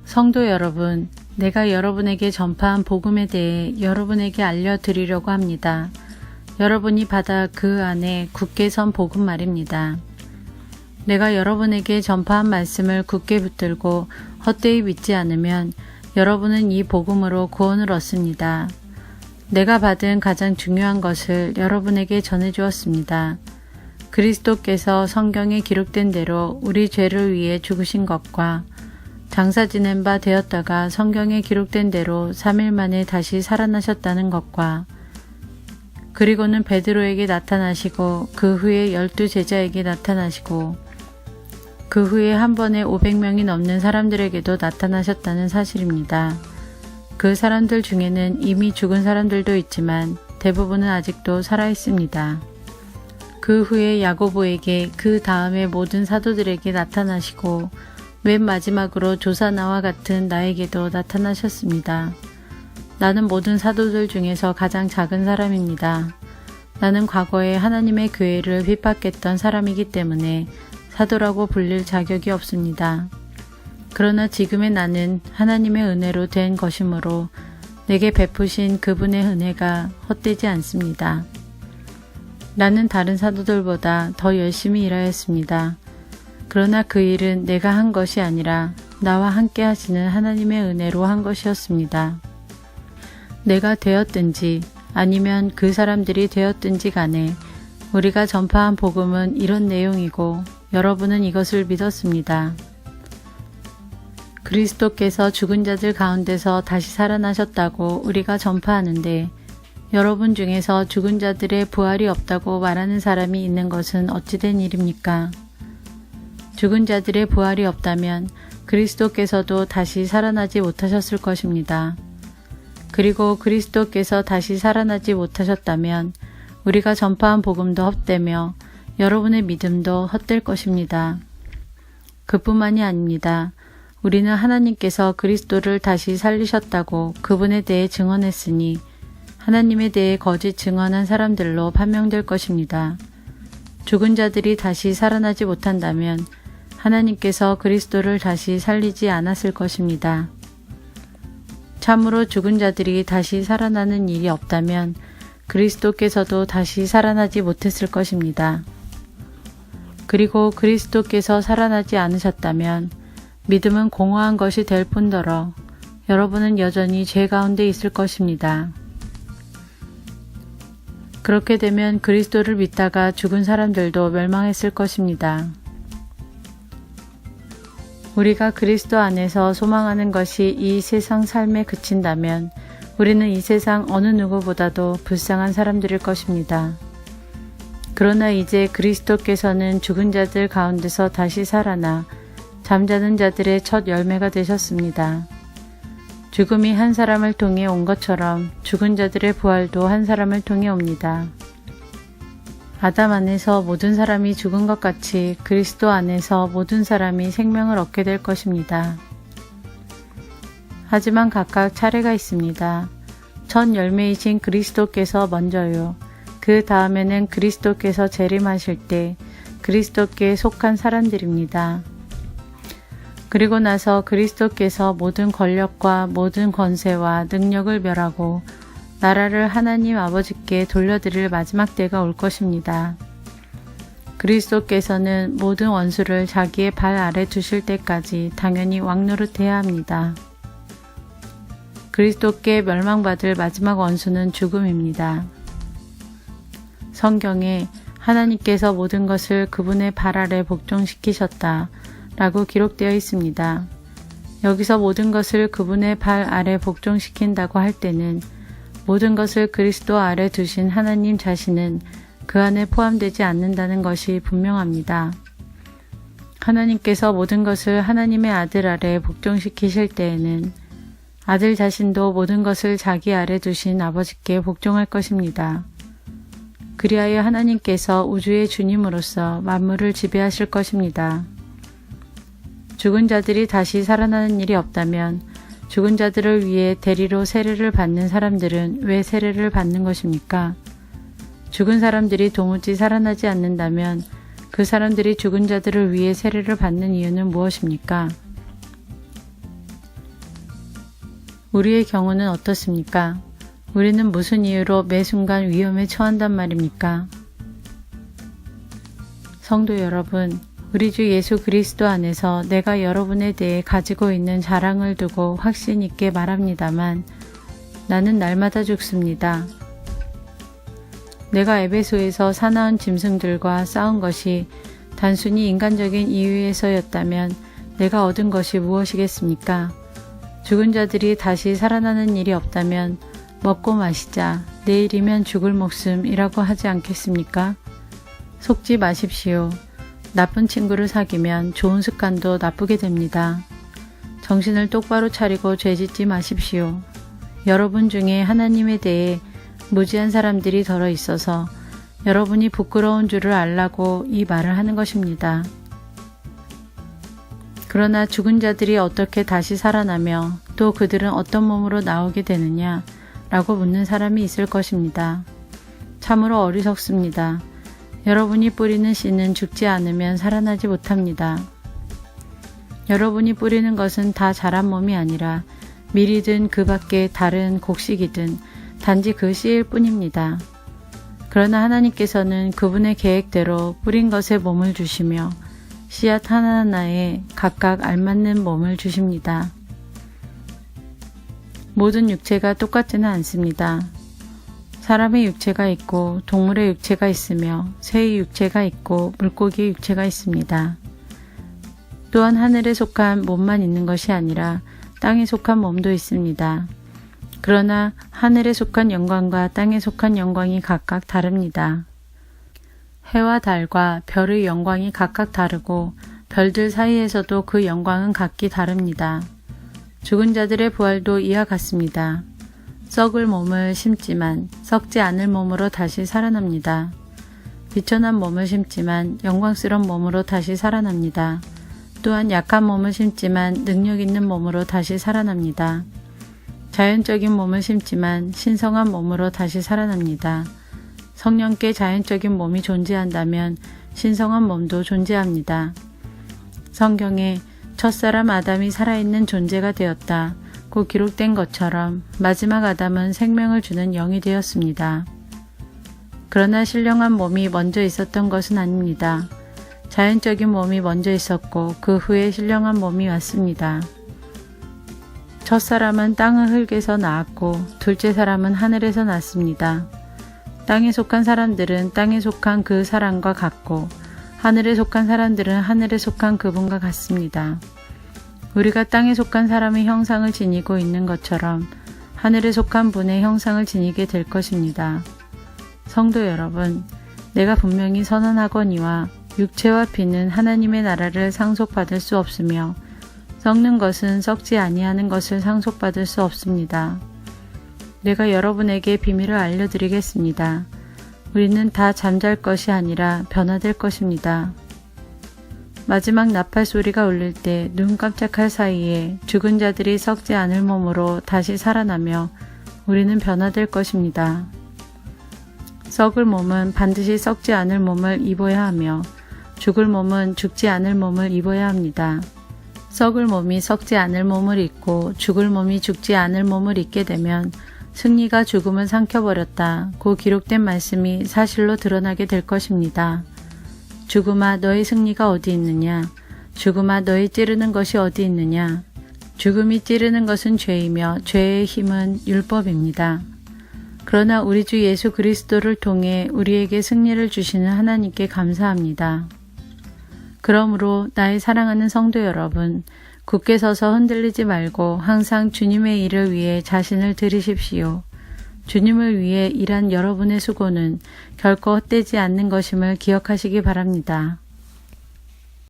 성도 여러분, 내가 여러분에게 전파한 복음에 대해 여러분에게 알려드리려고 합니다. 여러분이 받아 그 안에 굳게 선 복음 말입니다. 내가 여러분에게 전파한 말씀을 굳게 붙들고 헛되이 믿지 않으면 여러분은 이 복음으로 구원을 얻습니다. 내가 받은 가장 중요한 것을 여러분에게 전해주었습니다. 그리스도께서 성경에 기록된 대로 우리 죄를 위해 죽으신 것과 장사 지낸 바 되었다가 성경에 기록된 대로 3일 만에 다시 살아나셨다는 것과 그리고는 베드로에게 나타나시고 그 후에 12제자에게 나타나시고 그 후에 한 번에 500명이 넘는 사람들에게도 나타나셨다는 사실입니다. 그 사람들 중에는 이미 죽은 사람들도 있지만 대부분은 아직도 살아있습니다. 그 후에 야고보에게 그 다음에 모든 사도들에게 나타나시고 맨 마지막으로 조사나와 같은 나에게도 나타나셨습니다. 나는 모든 사도들 중에서 가장 작은 사람입니다. 나는 과거에 하나님의 교회를 핍박했던 사람이기 때문에 사도라고 불릴 자격이 없습니다. 그러나 지금의 나는 하나님의 은혜로 된 것이므로 내게 베푸신 그분의 은혜가 헛되지 않습니다. 나는 다른 사도들보다 더 열심히 일하였습니다. 그러나 그 일은 내가 한 것이 아니라 나와 함께 하시는 하나님의 은혜로 한 것이었습니다. 내가 되었든지 아니면 그 사람들이 되었든지 간에 우리가 전파한 복음은 이런 내용이고 여러분은 이것을 믿었습니다. 그리스도께서 죽은 자들 가운데서 다시 살아나셨다고 우리가 전파하는데 여러분 중에서 죽은 자들의 부활이 없다고 말하는 사람이 있는 것은 어찌된 일입니까? 죽은 자들의 부활이 없다면 그리스도께서도 다시 살아나지 못하셨을 것입니다. 그리고 그리스도께서 다시 살아나지 못하셨다면 우리가 전파한 복음도 헛되며 여러분의 믿음도 헛될 것입니다. 그뿐만이 아닙니다. 우리는 하나님께서 그리스도를 다시 살리셨다고 그분에 대해 증언했으니 하나님에 대해 거짓 증언한 사람들로 판명될 것입니다. 죽은 자들이 다시 살아나지 못한다면 하나님께서 그리스도를 다시 살리지 않았을 것입니다. 참으로 죽은 자들이 다시 살아나는 일이 없다면 그리스도께서도 다시 살아나지 못했을 것입니다. 그리고 그리스도께서 살아나지 않으셨다면 믿음은 공허한 것이 될 뿐더러 여러분은 여전히 죄 가운데 있을 것입니다. 그렇게 되면 그리스도를 믿다가 죽은 사람들도 멸망했을 것입니다. 우리가 그리스도 안에서 소망하는 것이 이 세상 삶에 그친다면 우리는 이 세상 어느 누구보다도 불쌍한 사람들일 것입니다. 그러나 이제 그리스도께서는 죽은 자들 가운데서 다시 살아나 잠자는 자들의 첫 열매가 되셨습니다. 죽음이 한 사람을 통해 온 것처럼 죽은 자들의 부활도 한 사람을 통해 옵니다. 아담 안에서 모든 사람이 죽은 것 같이 그리스도 안에서 모든 사람이 생명을 얻게 될 것입니다. 하지만 각각 차례가 있습니다. 첫 열매이신 그리스도께서 먼저요. 그 다음에는 그리스도께서 재림하실 때 그리스도께 속한 사람들입니다. 그리고 나서 그리스도께서 모든 권력과 모든 권세와 능력을 멸하고 나라를 하나님 아버지께 돌려드릴 마지막 때가 올 것입니다. 그리스도께서는 모든 원수를 자기의 발 아래 두실 때까지 당연히 왕노릇해야 합니다. 그리스도께 멸망받을 마지막 원수는 죽음입니다. 성경에 하나님께서 모든 것을 그분의 발 아래 복종시키셨다 라고 기록되어 있습니다. 여기서 모든 것을 그분의 발 아래 복종시킨다고 할 때는 모든 것을 그리스도 아래 두신 하나님 자신은 그 안에 포함되지 않는다는 것이 분명합니다. 하나님께서 모든 것을 하나님의 아들 아래 복종시키실 때에는 아들 자신도 모든 것을 자기 아래 두신 아버지께 복종할 것입니다. 그리하여 하나님께서 우주의 주님으로서 만물을 지배하실 것입니다. 죽은 자들이 다시 살아나는 일이 없다면 죽은 자들을 위해 대리로 세례를 받는 사람들은 왜 세례를 받는 것입니까? 죽은 사람들이 도무지 살아나지 않는다면 그 사람들이 죽은 자들을 위해 세례를 받는 이유는 무엇입니까? 우리의 경우는 어떻습니까? 우리는 무슨 이유로 매 순간 위험에 처한단 말입니까? 성도 여러분, 우리 주 예수 그리스도 안에서 내가 여러분에 대해 가지고 있는 자랑을 두고 확신 있게 말합니다만 나는 날마다 죽습니다. 내가 에베소에서 사나운 짐승들과 싸운 것이 단순히 인간적인 이유에서였다면 내가 얻은 것이 무엇이겠습니까? 죽은 자들이 다시 살아나는 일이 없다면 먹고 마시자, 내일이면 죽을 목숨이라고 하지 않겠습니까? 속지 마십시오. 나쁜 친구를 사귀면 좋은 습관도 나쁘게 됩니다. 정신을 똑바로 차리고 죄짓지 마십시오. 여러분 중에 하나님에 대해 무지한 사람들이 덜어 있어서 여러분이 부끄러운 줄을 알라고 이 말을 하는 것입니다. 그러나 죽은 자들이 어떻게 다시 살아나며 또 그들은 어떤 몸으로 나오게 되느냐 라고 묻는 사람이 있을 것입니다. 참으로 어리석습니다. 여러분이 뿌리는 씨는 죽지 않으면 살아나지 못합니다. 여러분이 뿌리는 것은 다 자란 몸이 아니라 밀이든 그 밖에 다른 곡식이든 단지 그 씨일 뿐입니다. 그러나 하나님께서는 그분의 계획대로 뿌린 것에 몸을 주시며 씨앗 하나하나에 각각 알맞는 몸을 주십니다. 모든 육체가 똑같지는 않습니다. 사람의 육체가 있고 동물의 육체가 있으며 새의 육체가 있고 물고기의 육체가 있습니다. 또한 하늘에 속한 몸만 있는 것이 아니라 땅에 속한 몸도 있습니다. 그러나 하늘에 속한 영광과 땅에 속한 영광이 각각 다릅니다. 해와 달과 별의 영광이 각각 다르고 별들 사이에서도 그 영광은 각기 다릅니다. 죽은 자들의 부활도 이와 같습니다. 썩을 몸을 심지만 썩지 않을 몸으로 다시 살아납니다. 비천한 몸을 심지만 영광스러운 몸으로 다시 살아납니다. 또한 약한 몸을 심지만 능력 있는 몸으로 다시 살아납니다. 자연적인 몸을 심지만 신성한 몸으로 다시 살아납니다. 성령께 자연적인 몸이 존재한다면 신성한 몸도 존재합니다. 성경에 첫사람 아담이 살아있는 존재가 되었다 고 기록된 것처럼 마지막 아담은 생명을 주는 영이 되었습니다. 그러나 신령한 몸이 먼저 있었던 것은 아닙니다. 자연적인 몸이 먼저 있었고 그 후에 신령한 몸이 왔습니다. 첫사람은 땅의 흙에서 나왔고 둘째 사람은 하늘에서 났습니다. 땅에 속한 사람들은 땅에 속한 그 사람과 같고 하늘에 속한 사람들은 하늘에 속한 그분과 같습니다. 우리가 땅에 속한 사람의 형상을 지니고 있는 것처럼 하늘에 속한 분의 형상을 지니게 될 것입니다. 성도 여러분, 내가 분명히 선언하거니와 육체와 피는 하나님의 나라를 상속받을 수 없으며 썩는 것은 썩지 아니하는 것을 상속받을 수 없습니다. 내가 여러분에게 비밀을 알려드리겠습니다. 우리는 다 잠잘 것이 아니라 변화될 것입니다. 마지막 나팔 소리가 울릴 때 눈 깜짝할 사이에 죽은 자들이 썩지 않을 몸으로 다시 살아나며 우리는 변화될 것입니다. 썩을 몸은 반드시 썩지 않을 몸을 입어야 하며 죽을 몸은 죽지 않을 몸을 입어야 합니다. 썩을 몸이 썩지 않을 몸을 입고 죽을 몸이 죽지 않을 몸을 입게 되면 승리가 죽음을 삼켜버렸다 고 기록된 말씀이 사실로 드러나게 될 것입니다. 죽음아 너의 승리가 어디 있느냐? 죽음아 너의 찌르는 것이 어디 있느냐? 죽음이 찌르는 것은 죄이며 죄의 힘은 율법입니다. 그러나 우리 주 예수 그리스도를 통해 우리에게 승리를 주시는 하나님께 감사합니다. 그러므로 나의 사랑하는 성도 여러분, 굳게 서서 흔들리지 말고 항상 주님의 일을 위해 자신을 들이십시오. 주님을 위해 일한 여러분의 수고는 결코 헛되지 않는 것임을 기억하시기 바랍니다.